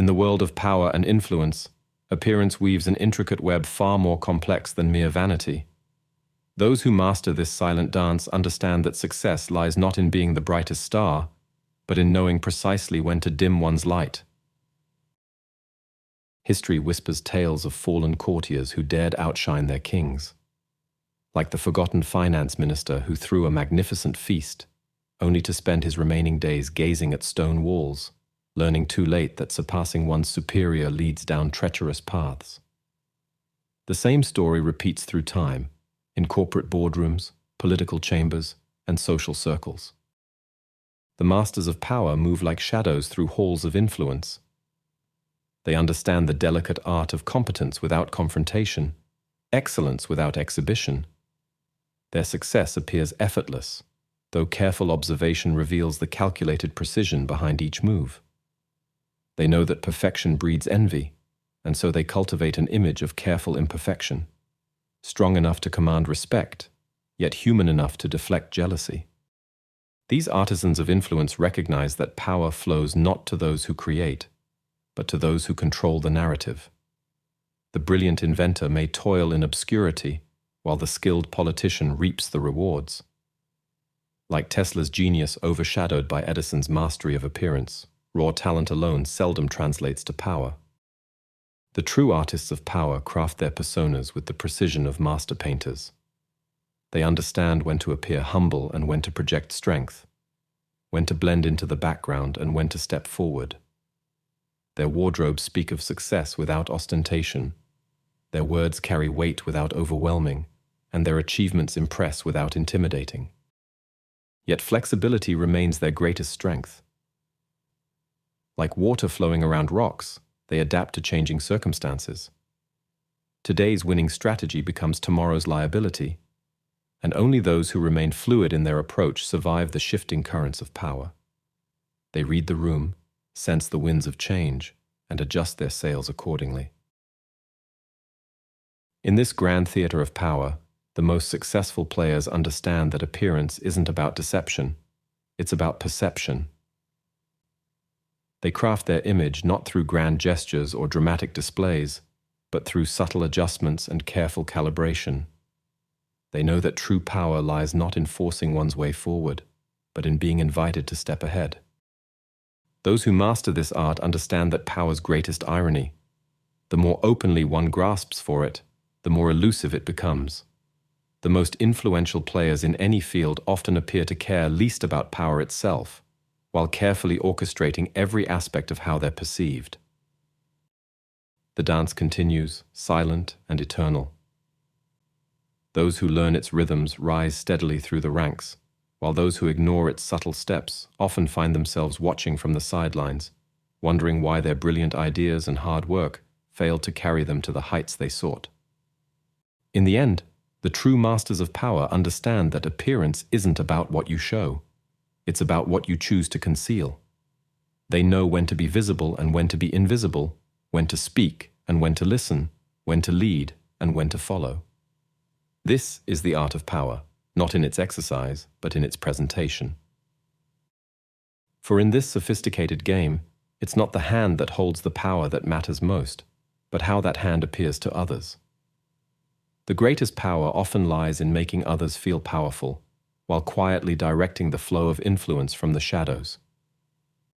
In the world of power and influence, appearance weaves an intricate web far more complex than mere vanity. Those who master this silent dance understand that success lies not in being the brightest star, but in knowing precisely when to dim one's light. History whispers tales of fallen courtiers who dared outshine their kings. Like the forgotten finance minister who threw a magnificent feast, only to spend his remaining days gazing at stone walls, learning too late that surpassing one's superior leads down treacherous paths. The same story repeats through time, in corporate boardrooms, political chambers, and social circles. The masters of power move like shadows through halls of influence. They understand the delicate art of competence without confrontation, excellence without exhibition. Their success appears effortless, though careful observation reveals the calculated precision behind each move. They know that perfection breeds envy, and so they cultivate an image of careful imperfection, strong enough to command respect, yet human enough to deflect jealousy. These artisans of influence recognize that power flows not to those who create, but to those who control the narrative. The brilliant inventor may toil in obscurity, while the skilled politician reaps the rewards. Like Tesla's genius overshadowed by Edison's mastery of appearance, raw talent alone seldom translates to power. The true artists of power craft their personas with the precision of master painters. They understand when to appear humble and when to project strength, when to blend into the background and when to step forward. Their wardrobes speak of success without ostentation. Their words carry weight without overwhelming, and their achievements impress without intimidating. Yet flexibility remains their greatest strength. Like water flowing around rocks, they adapt to changing circumstances. Today's winning strategy becomes tomorrow's liability, and only those who remain fluid in their approach survive the shifting currents of power. They read the room, sense the winds of change, and adjust their sails accordingly. In this grand theater of power, the most successful players understand that appearance isn't about deception, it's about perception. They craft their image not through grand gestures or dramatic displays, but through subtle adjustments and careful calibration. They know that true power lies not in forcing one's way forward, but in being invited to step ahead. Those who master this art understand that power's greatest irony. The more openly one grasps for it, the more elusive it becomes. The most influential players in any field often appear to care least about power itself, while carefully orchestrating every aspect of how they're perceived. The dance continues, silent and eternal. Those who learn its rhythms rise steadily through the ranks, while those who ignore its subtle steps often find themselves watching from the sidelines, wondering why their brilliant ideas and hard work failed to carry them to the heights they sought. In the end, the true masters of power understand that appearance isn't about what you show. It's about what you choose to conceal. They know when to be visible and when to be invisible, when to speak and when to listen, when to lead and when to follow. This is the art of power, not in its exercise, but in its presentation. For in this sophisticated game, it's not the hand that holds the power that matters most, but how that hand appears to others. The greatest power often lies in making others feel powerful, while quietly directing the flow of influence from the shadows.